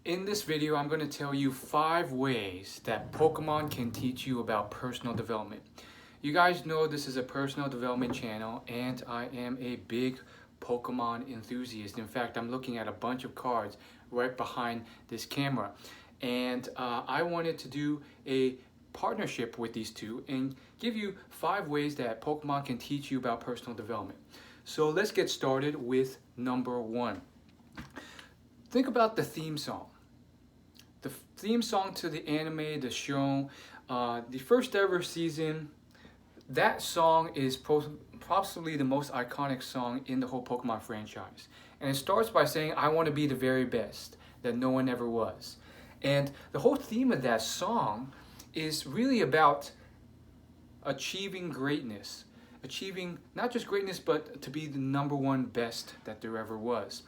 In this video, I'm going to tell you 5 ways that Pokemon can teach you about personal development. You guys know this is a personal development channel, and I am a big Pokemon enthusiast. In fact, I'm looking at a bunch of cards right behind this camera. And I wanted to do a partnership with these two and give you 5 ways that Pokemon can teach you about personal development. So let's get started with number 1. Think about the theme song. The theme song to the anime, the show, the first ever season. That song is possibly the most iconic song in the whole Pokemon franchise. And it starts by saying, I want to be the very best that no one ever was. And the whole theme of that song is really about achieving greatness. Achieving not just greatness, but to be the number one best that there ever was.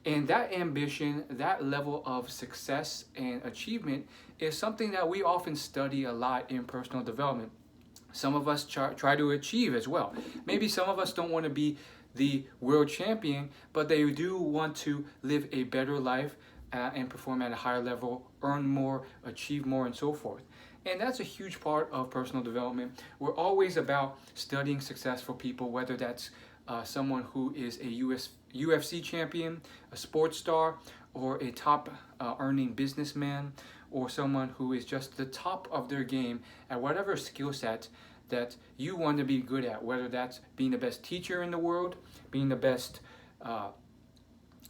And that ambition, that level of success and achievement is something that we often study a lot in personal development. Some of us try to achieve as well. Maybe some of us don't want to be the world champion, but they do want to live a better life and perform at a higher level, earn more, achieve more, and so forth. And that's a huge part of personal development. We're always about studying successful people, whether that's someone who is a UFC champion, a sports star, or a top earning businessman, or someone who is just the top of their game at whatever skill set that you want to be good at, whether that's being the best teacher in the world, being the best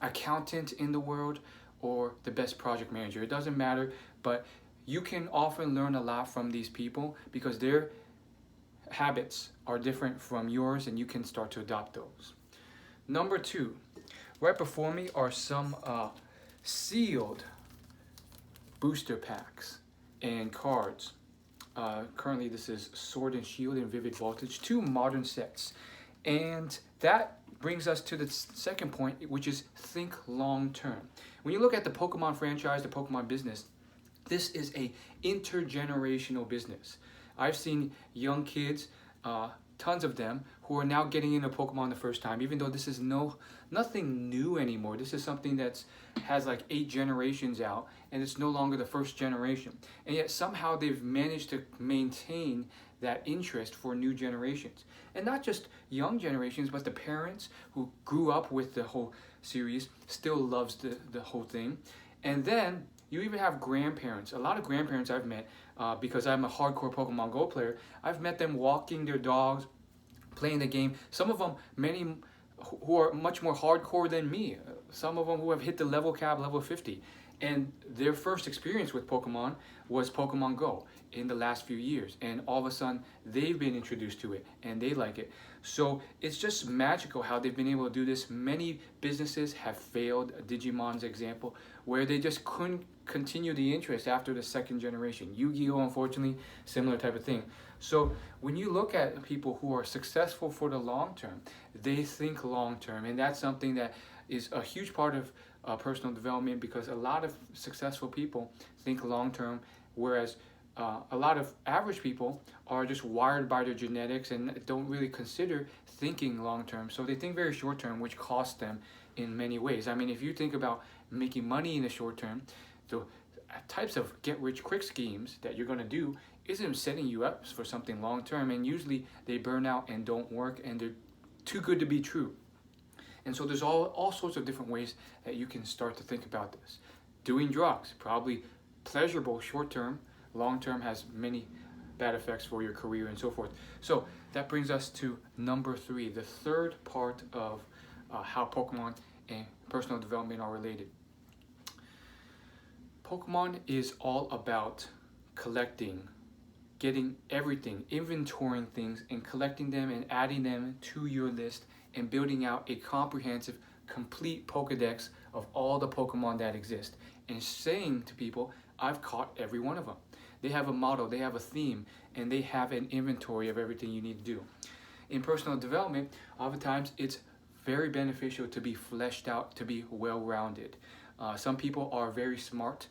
accountant in the world, or the best project manager. It doesn't matter, but you can often learn a lot from these people because their habits are different from yours and you can start to adopt those. Number 2, right before me are some sealed booster packs and cards. Currently this is Sword and Shield and Vivid Voltage, 2 modern sets. And that brings us to the second point, which is think long term. When you look at the Pokemon franchise, the Pokemon business, this is a intergenerational business. I've seen young kids, tons of them, who are now getting into Pokemon the first time, even though this is nothing new anymore. This is something that has like 8 generations out, and it's no longer the first generation. And yet somehow they've managed to maintain that interest for new generations. And not just young generations, but the parents who grew up with the whole series still loves the whole thing. And then you even have grandparents. A lot of grandparents I've met, because I'm a hardcore Pokemon Go player, I've met them walking their dogs, playing the game. Some of them, many who are much more hardcore than me. Some of them who have hit the level cap, level 50. And their first experience with Pokemon was Pokemon Go in the last few years. And all of a sudden, they've been introduced to it and they like it. So it's just magical how they've been able to do this. Many businesses have failed, Digimon's example, where they just couldn't continue the interest after the second generation. Yu-Gi-Oh! Unfortunately, similar type of thing. So when you look at people who are successful for the long term, they think long term. And that's something that is a huge part of personal development, because a lot of successful people think long term, whereas a lot of average people are just wired by their genetics and don't really consider thinking long term. So they think very short term, which costs them in many ways. I mean, if you think about making money in the short term, the types of get rich quick schemes that you're going to do isn't setting you up for something long term, and usually they burn out and don't work, and they're too good to be true. And so there's all sorts of different ways that you can start to think about this. Doing drugs, probably pleasurable short term, long term has many bad effects for your career and so forth. So that brings us to number 3, the third part of how Pokemon and personal development are related. Pokemon is all about collecting, getting everything, inventorying things and collecting them and adding them to your list and building out a comprehensive, complete Pokedex of all the Pokemon that exist and saying to people, I've caught every one of them. They have a motto, they have a theme, and they have an inventory of everything you need to do. In personal development, oftentimes it's very beneficial to be fleshed out, to be well-rounded. Some people are very smart,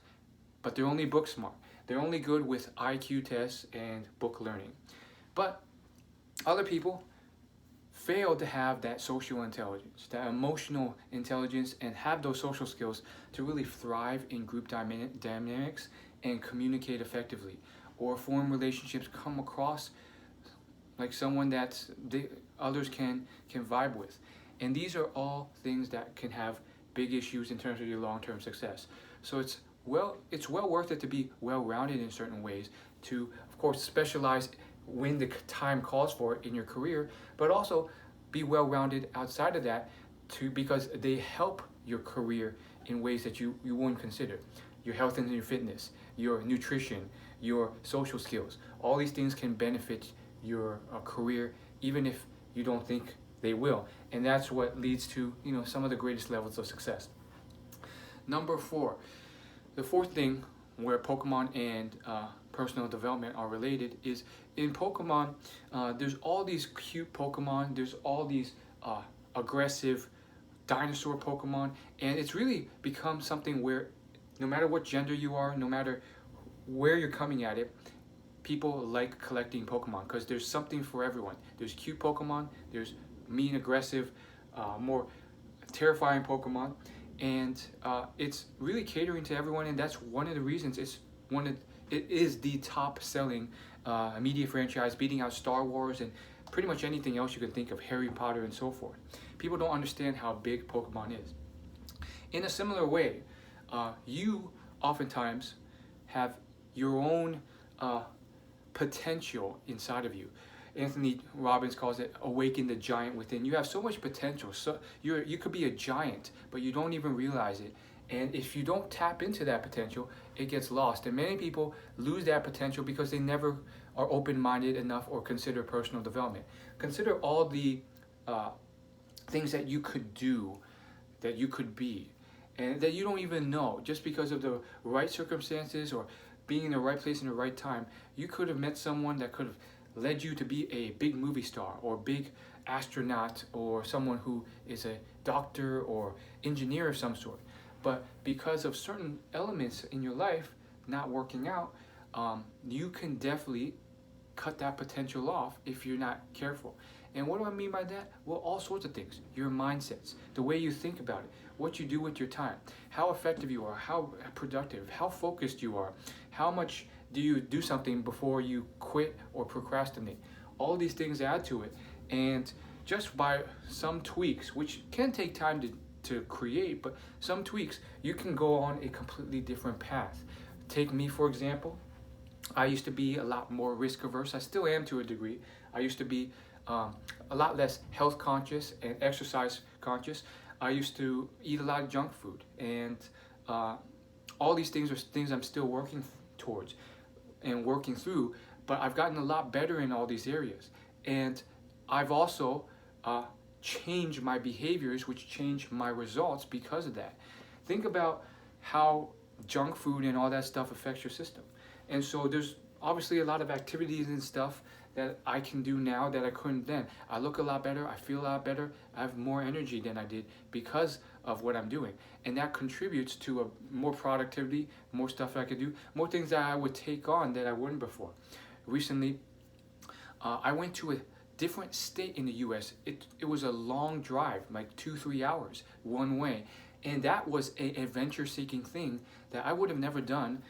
but they're only book smart. They're only good with IQ tests and book learning. But other people fail to have that social intelligence, that emotional intelligence, and have those social skills to really thrive in group dynamics and communicate effectively, or form relationships, come across like someone that others can vibe with. And these are all things that can have big issues in terms of your long-term success. So it's well worth it to be well-rounded in certain ways, to of course specialize when the time calls for it in your career, but also be well-rounded outside of that too, because they help your career in ways that you wouldn't consider. Your health and your fitness, your nutrition, your social skills, all these things can benefit your career even if you don't think they will. And that's what leads to, some of the greatest levels of success. Number 4, the fourth thing where Pokemon and personal development are related is in Pokemon, there's all these cute Pokemon, there's all these aggressive dinosaur Pokemon, and it's really become something where no matter what gender you are, no matter where you're coming at it, people like collecting Pokemon because there's something for everyone. There's cute Pokemon, there's mean, aggressive, more terrifying Pokemon, and it's really catering to everyone, and that's one of the reasons it is the top-selling media franchise, beating out Star Wars and pretty much anything else you can think of, Harry Potter and so forth. People don't understand how big Pokemon is. In a similar way, you oftentimes have your own potential inside of you. Anthony Robbins calls it awaken the giant within. You have so much potential. So you could be a giant, but you don't even realize it. And if you don't tap into that potential, it gets lost. And many people lose that potential because they never are open-minded enough or consider personal development. Consider all the things that you could do, that you could be, and that you don't even know. Just because of the right circumstances or being in the right place in the right time, you could have met someone that could have led you to be a big movie star or big astronaut or someone who is a doctor or engineer of some sort. But because of certain elements in your life not working out, you can definitely cut that potential off if you're not careful. And what do I mean by that? Well, all sorts of things. Your mindsets, the way you think about it, what you do with your time, how effective you are, how productive, how focused you are, how much do you do something before you quit or procrastinate. All these things add to it. And just by some tweaks, which can take time to create, but some tweaks, you can go on a completely different path. Take me, for example. I used to be a lot more risk averse. I still am to a degree. I used to be a lot less health conscious and exercise conscious. I used to eat a lot of junk food, and all these things are things I'm still working towards and working through, but I've gotten a lot better in all these areas. And I've also changed my behaviors, which changed my results because of that. Think about how junk food and all that stuff affects your system. And so there's obviously a lot of activities and stuff that I can do now that I couldn't then. I look a lot better, I feel a lot better, I have more energy than I did because of what I'm doing. And that contributes to more productivity, more stuff I could do, more things that I would take on that I wouldn't before. Recently, I went to a different state in the US. It was a long drive, like 2-3 hours one way. And that was an adventure-seeking thing that I would have never done,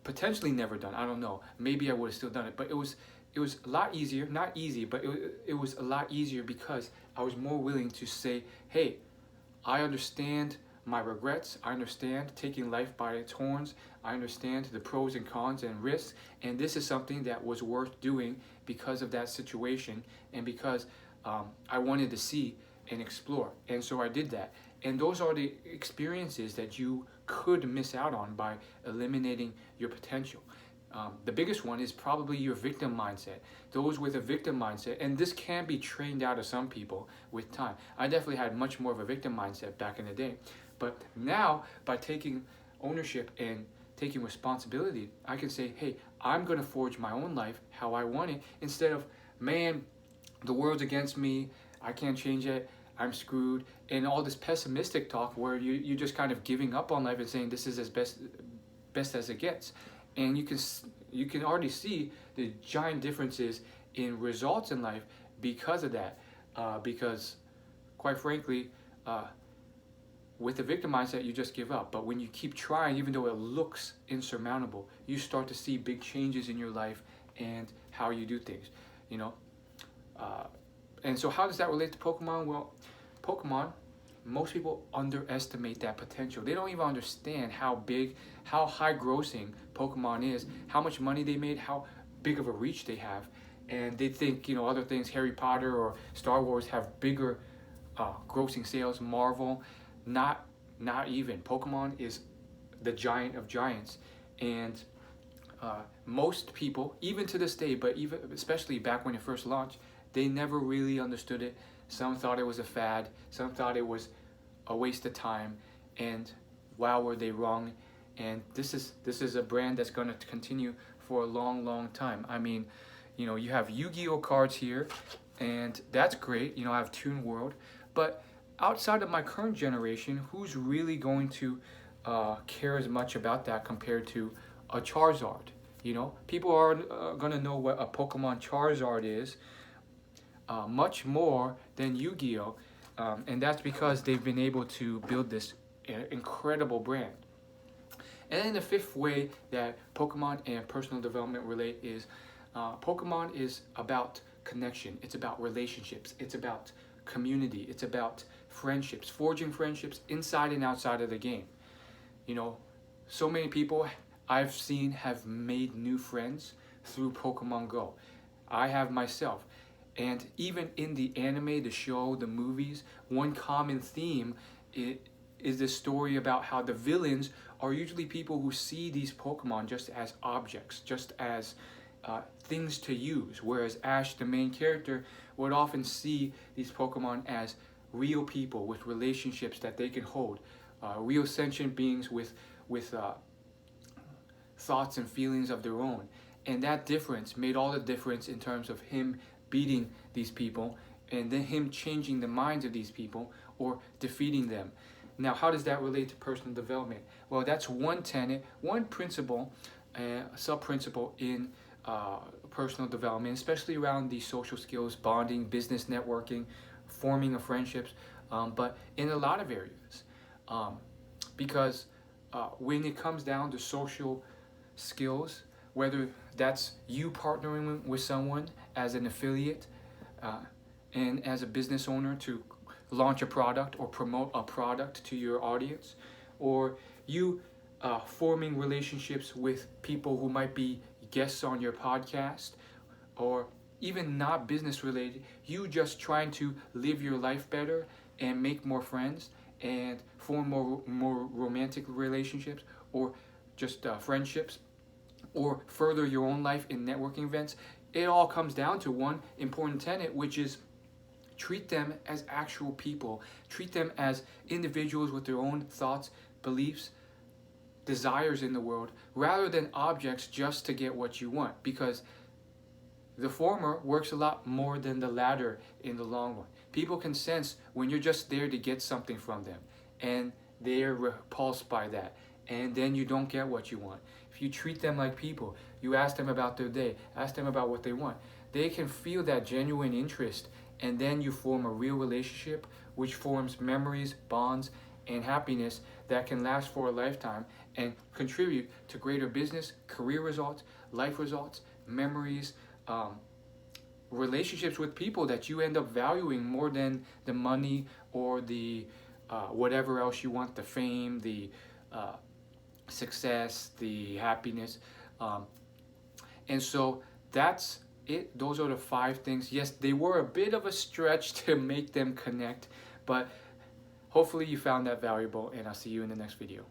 potentially never done. I don't know. Maybe I would have still done it, but it was a lot easier. Not easy, but it was a lot easier because I was more willing to say, hey, I understand my regrets. I understand taking life by its horns. I understand the pros and cons and risks, and this is something that was worth doing because of that situation and because I wanted to see and explore. And so I did that. And those are the experiences that you could miss out on by eliminating your potential. The biggest one is probably your victim mindset. Those with a victim mindset, and this can be trained out of some people with time. I definitely had much more of a victim mindset back in the day. But now, by taking ownership and taking responsibility, I can say, hey, I'm going to forge my own life how I want it, instead of, man, the world's against me, I can't change it, I'm screwed, and all this pessimistic talk where you're just kind of giving up on life and saying this is as best as it gets. And you can already see the giant differences in results in life because of that. Because quite frankly, with the victim mindset, you just give up. But when you keep trying, even though it looks insurmountable, you start to see big changes in your life and how you do things, you know. And so how does that relate to Pokemon? Well, Pokemon, most people underestimate that potential. They don't even understand how big, how high grossing Pokemon is, how much money they made, how big of a reach they have. And they think, you know, other things, Harry Potter or Star Wars, have bigger grossing sales. Marvel, not even. Pokemon is the giant of giants. And most people, even to this day, but even especially back when it first launched, they never really understood it. Some thought it was a fad. Some thought it was a waste of time. And wow, were they wrong. And this is a brand that's going to continue for a long, long time. I mean, you know, you have Yu-Gi-Oh cards here, and that's great. You know, I have Toon World. But outside of my current generation, who's really going to care as much about that compared to a Charizard? You know, people are going to know what a Pokemon Charizard is much more than Yu-Gi-Oh! And that's because they've been able to build this incredible brand. And then the fifth way that Pokemon and personal development relate is Pokemon is about connection. It's about relationships. It's about community. It's about friendships, forging friendships inside and outside of the game. You know, so many people I've seen have made new friends through Pokemon Go. I have myself. And even in the anime, the show, the movies, one common theme is this story about how the villains are usually people who see these Pokemon just as objects, just as things to use. Whereas Ash, the main character, would often see these Pokemon as real people with relationships that they can hold, real sentient beings with thoughts and feelings of their own. And that difference made all the difference in terms of him beating these people and then him changing the minds of these people or defeating them. Now, how does that relate to personal development? Well, that's one tenet, one principle, sub-principle in personal development, especially around the social skills, bonding, business networking, forming of friendships, but in a lot of areas. Because when it comes down to social skills, whether that's you partnering with someone as an affiliate and as a business owner to launch a product or promote a product to your audience, or you forming relationships with people who might be guests on your podcast, or even not business related, you just trying to live your life better and make more friends and form more romantic relationships or just friendships, or further your own life in networking events. It all comes down to one important tenet, which is treat them as actual people. Treat them as individuals with their own thoughts, beliefs, desires in the world, rather than objects just to get what you want. Because the former works a lot more than the latter in the long run. People can sense when you're just there to get something from them, and they're repulsed by that, and then you don't get what you want. If you treat them like people, you ask them about their day, ask them about what they want, they can feel that genuine interest, and then you form a real relationship which forms memories, bonds, and happiness that can last for a lifetime and contribute to greater business, career results, life results, memories, relationships with people that you end up valuing more than the money or the whatever else you want, the fame, the success, the happiness. And so that's it. Those are the 5 things. Yes, they were a bit of a stretch to make them connect, but hopefully you found that valuable, and I'll see you in the next video.